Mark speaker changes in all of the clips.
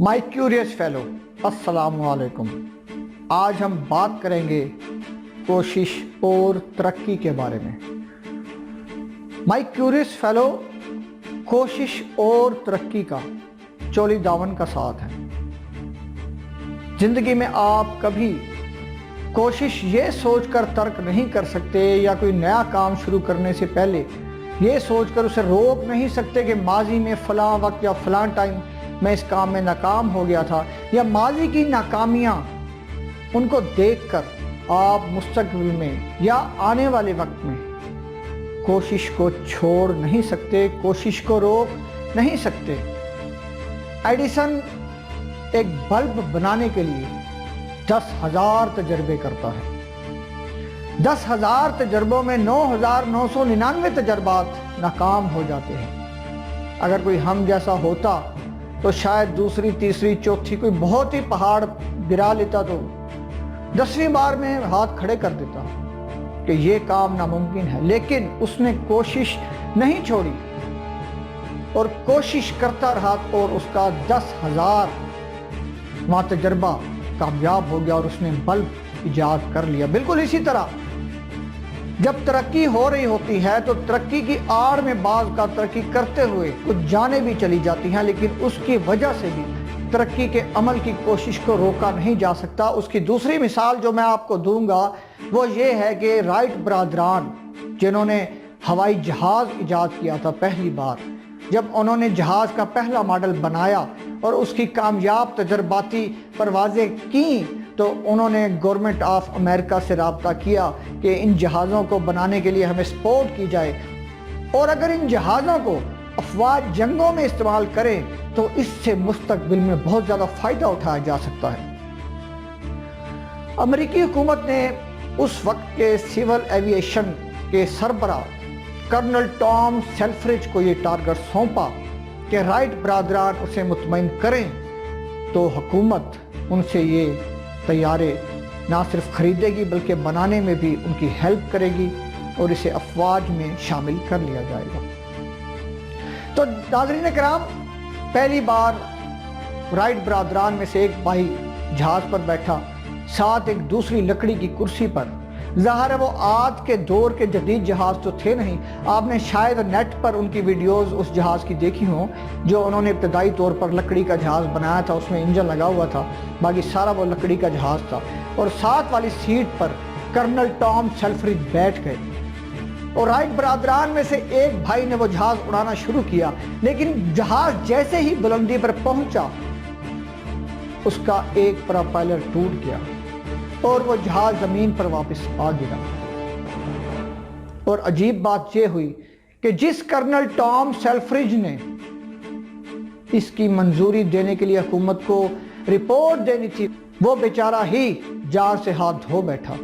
Speaker 1: My curious fellow, अस्सलाम वालेकुम। आज हम बात करेंगे कोशिश और तरक्की के बारे में। माय क्यूरियस फेलो, कोशिश और तरक्की का चोली दामन का साथ है। ज़िंदगी में आप कभी कोशिश ये सोचकर तर्क नहीं कर सकते या कोई नया काम शुरू करने से पहले ये सोचकर उसे रोक नहीं सकते कि माजी में फ़लाँ वक्त या फ़लाँ टाइम मैं इस काम में नाकाम हो गया था, या माजी की नाकामियाँ उनको देखकर आप मुस्तकबिल में या आने वाले वक्त में कोशिश को छोड़ नहीं सकते, कोशिश को रोक नहीं सकते। एडिसन एक बल्ब बनाने के लिए 10,000 तजर्बे करता है। 10,000 तजर्बों में 9,999 तजर्बात नाकाम हो जाते हैं। अगर कोई हम जैसा होता तो शायद दूसरी, तीसरी, चौथी कोई बहुत ही पहाड़ गिरा लेता तो 10वीं बार में हाथ खड़े कर देता कि ये काम नामुमकिन है, लेकिन उसने कोशिश नहीं छोड़ी और कोशिश करता रहा और उसका 10,000 वहाँ तजर्बा कामयाब हो गया और उसने बल्ब इजाद कर लिया। बिल्कुल इसी तरह जब तरक्की हो रही होती है तो तरक्की की आड़ में बाज़ का तरक्की करते हुए कुछ जाने भी चली जाती हैं, लेकिन उसकी वजह से भी तरक्की के अमल की कोशिश को रोका नहीं जा सकता। उसकी दूसरी मिसाल जो मैं आपको दूंगा वो ये है कि राइट बरादरान, जिन्होंने हवाई जहाज़ इजाद किया था पहली बार, जब उन्होंने जहाज़ का पहला मॉडल बनाया और उसकी कामयाब तजर्बाती परवाज़ें की तो उन्होंने गवर्नमेंट ऑफ अमेरिका से रब्ता किया कि इन जहाज़ों को बनाने के लिए हमें सपोर्ट की जाए, और अगर इन जहाज़ों को अफवाज जंगों में इस्तेमाल करें तो इससे मुस्तकबिल में बहुत ज़्यादा फ़ायदा उठाया जा सकता है। अमेरिकी हुकूमत ने उस वक्त के सिविल एविएशन के सरबराह कर्नल टॉम सेल्फ्रिज को ये टारगेट सौंपा कि राइट बरादरान उसे मुतमईन करें तो हुकूमत उनसे ये तैयारे ना सिर्फ खरीदेगी बल्कि बनाने में भी उनकी हेल्प करेगी और इसे अफवाज में शामिल कर लिया जाएगा। तो नाज़रीन कराम, पहली बार राइट बरादरान में से एक भाई जहाज़ पर बैठा, साथ एक दूसरी लकड़ी की कुर्सी पर। ज़ाहिर है वो आज के दौर के जदीद जहाज़ तो थे नहीं। आपने शायद नेट पर उनकी वीडियोस उस जहाज़ की देखी हो जो उन्होंने इब्तदाई तौर पर लकड़ी का जहाज़ बनाया था, उसमें इंजन लगा हुआ था, बाकी सारा वो लकड़ी का जहाज़ था। और साथ वाली सीट पर कर्नल टॉम सेल्फ्रिज बैठ गए और राइट बरादरान में से एक भाई ने वो जहाज़ उड़ाना शुरू किया, लेकिन जहाज़ जैसे ही बुलंदी पर पहुंचा उसका एक प्रोपेलर टूट गया और वो जहाज जमीन पर वापस आ गिरा। और अजीब बात यह हुई कि जिस कर्नल टॉम सेल्फ्रिज ने इसकी मंजूरी देने के लिए हुकूमत को रिपोर्ट देनी थी, वो बेचारा ही जार से हाथ धो बैठा।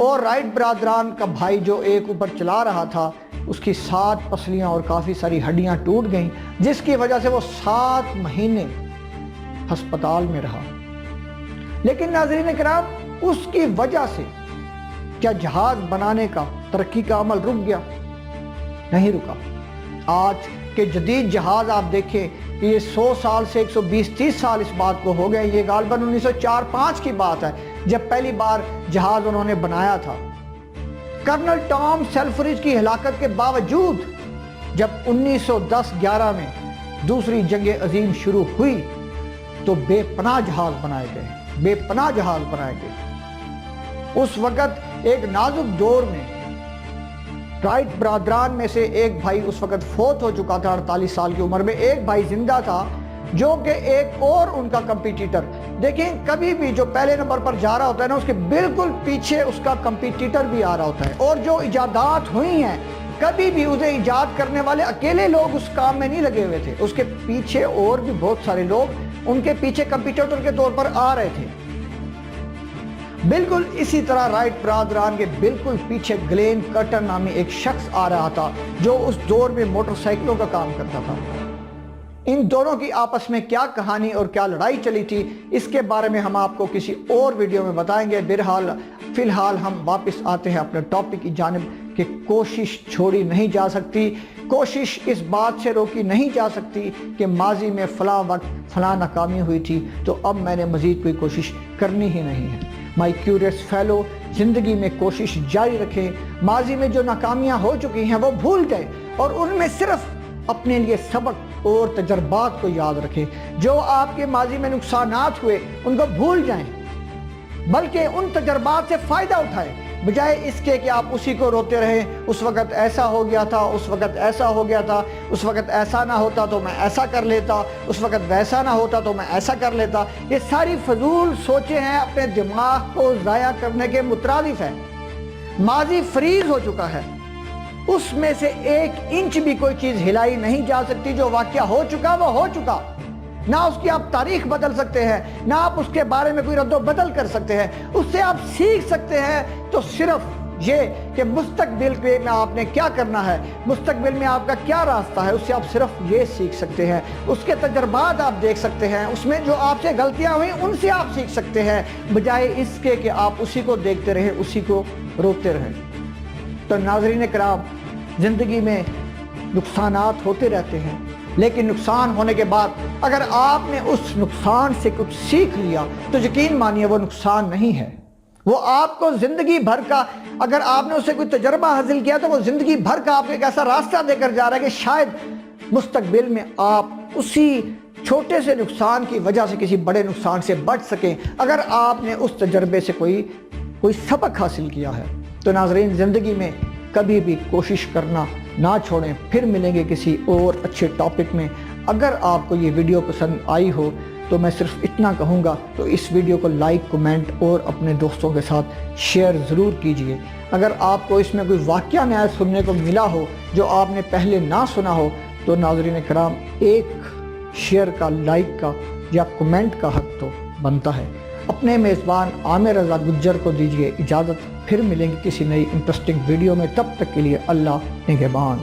Speaker 1: और राइट बरादरान का भाई जो एक ऊपर चला रहा था, उसकी 7 पसलियां और काफ़ी सारी हड्डियां टूट गईं, जिसकी वजह से वो 7 महीने अस्पताल में रहा। लेकिन नाज़रीन किराम, उसकी वजह से क्या जहाज बनाने का, तरक्की का अमल रुक गया? नहीं रुका। आज के जदीद जहाज आप देखें कि ये 100 साल से 120-130 साल इस बात को हो गए। ये गालबन 1904-5 की बात है जब पहली बार जहाज उन्होंने बनाया था। कर्नल टॉम सेल्फ्रिज की हिलाकत के बावजूद जब 1910-11 में दूसरी जंग अजीम शुरू हुई तो बेपनाह जहाज बनाए गए, बेपनाह जहाज बनाए गए। उस वक़्त एक नाजुक दौर में राइट बरादरान में से एक भाई उस वक़्त फोत हो चुका था, 48 साल की उम्र में। एक भाई जिंदा था जो कि एक और उनका कंपटीटर, देखें कभी भी जो पहले नंबर पर जा रहा होता है ना, उसके बिल्कुल पीछे उसका कंपटीटर भी आ रहा होता है। और जो इजादात हुई हैं, कभी भी उसे इजाद करने वाले अकेले लोग उस काम में नहीं लगे हुए थे, उसके पीछे और भी बहुत सारे लोग उनके पीछे कंपटीटर के तौर पर आ रहे थे। बिल्कुल इसी तरह राइट बरादरान के बिल्कुल पीछे ग्लेन कर्टर नामी एक शख्स आ रहा था जो उस दौर में मोटरसाइकिलों का काम करता था। इन दोनों की आपस में क्या कहानी और क्या लड़ाई चली थी, इसके बारे में हम आपको किसी और वीडियो में बताएंगे। फिलहाल हम वापस आते हैं अपने टॉपिक की जानिब कि कोशिश छोड़ी नहीं जा सकती, کوشش اس بات سے روکی نہیں جا سکتی کہ ماضی میں فلاں وقت فلاں ناکامی ہوئی تھی تو اب میں نے مزید کوئی کوشش کرنی ہی نہیں ہے۔ مائی کیوریس فیلو، زندگی میں کوشش جاری رکھیں، ماضی میں جو ناکامیاں ہو چکی ہیں وہ بھول جائیں اور ان میں صرف اپنے لیے سبق اور تجربات کو یاد رکھیں۔ جو آپ کے ماضی میں نقصانات ہوئے ان کو بھول جائیں، بلکہ ان تجربات سے فائدہ اٹھائیں، بجائے اس کے کہ آپ اسی کو روتے رہیں، اس وقت ایسا ہو گیا تھا، اس وقت ایسا ہو گیا تھا، اس وقت ایسا نہ ہوتا تو میں ایسا کر لیتا، اس وقت ویسا نہ ہوتا تو میں ایسا کر لیتا۔ یہ ساری فضول سوچیں ہیں، اپنے دماغ کو ضائع کرنے کے مترادف ہیں۔ ماضی فریز ہو چکا ہے، اس میں سے 1 انچ بھی کوئی چیز ہلائی نہیں جا سکتی۔ جو واقعہ ہو چکا وہ ہو چکا، نہ اس کی آپ تاریخ بدل سکتے ہیں، نہ آپ اس کے بارے میں کوئی رد و بدل کر سکتے ہیں۔ اس سے آپ سیکھ سکتے ہیں تو صرف یہ کہ مستقبل میں آپ نے کیا کرنا ہے، مستقبل میں آپ کا کیا راستہ ہے، اس سے آپ صرف یہ سیکھ سکتے ہیں۔ اس کے تجربات آپ دیکھ سکتے ہیں، اس میں جو آپ سے غلطیاں ہوئیں ان سے آپ سیکھ سکتے ہیں، بجائے اس کے کہ آپ اسی کو دیکھتے رہیں، اسی کو روتے رہیں۔ تو ناظرین کرام، زندگی میں نقصانات ہوتے رہتے ہیں، لیکن نقصان ہونے کے بعد اگر آپ نے اس نقصان سے کچھ سیکھ لیا تو یقین مانیے وہ نقصان نہیں ہے، وہ آپ کو زندگی بھر کا، اگر آپ نے اسے کوئی تجربہ حاصل کیا تو وہ زندگی بھر کا آپ کو ایک ایسا راستہ دے کر جا رہا ہے کہ شاید مستقبل میں آپ اسی چھوٹے سے نقصان کی وجہ سے کسی بڑے نقصان سے بچ سکیں، اگر آپ نے اس تجربے سے کوئی سبق حاصل کیا ہے۔ تو ناظرین، زندگی میں کبھی بھی کوشش کرنا نہ چھوڑیں۔ پھر ملیں گے کسی اور اچھے ٹاپک میں۔ اگر آپ کو یہ ویڈیو پسند آئی ہو تو میں صرف اتنا کہوں گا، تو اس ویڈیو کو لائک، کمنٹ اور اپنے دوستوں کے ساتھ شیئر ضرور کیجئے۔ اگر آپ کو اس میں کوئی واقعہ نیا سننے کو ملا ہو جو آپ نے پہلے نہ سنا ہو تو ناظرین کرام، ایک شیئر کا، لائک کا یا کمنٹ کا حق تو بنتا ہے۔ اپنے میزبان عامر رضا گجر کو دیجیے اجازت، پھر ملیں گے کسی نئی انٹرسٹنگ ویڈیو میں۔ تب تک کے لیے اللہ نگہبان۔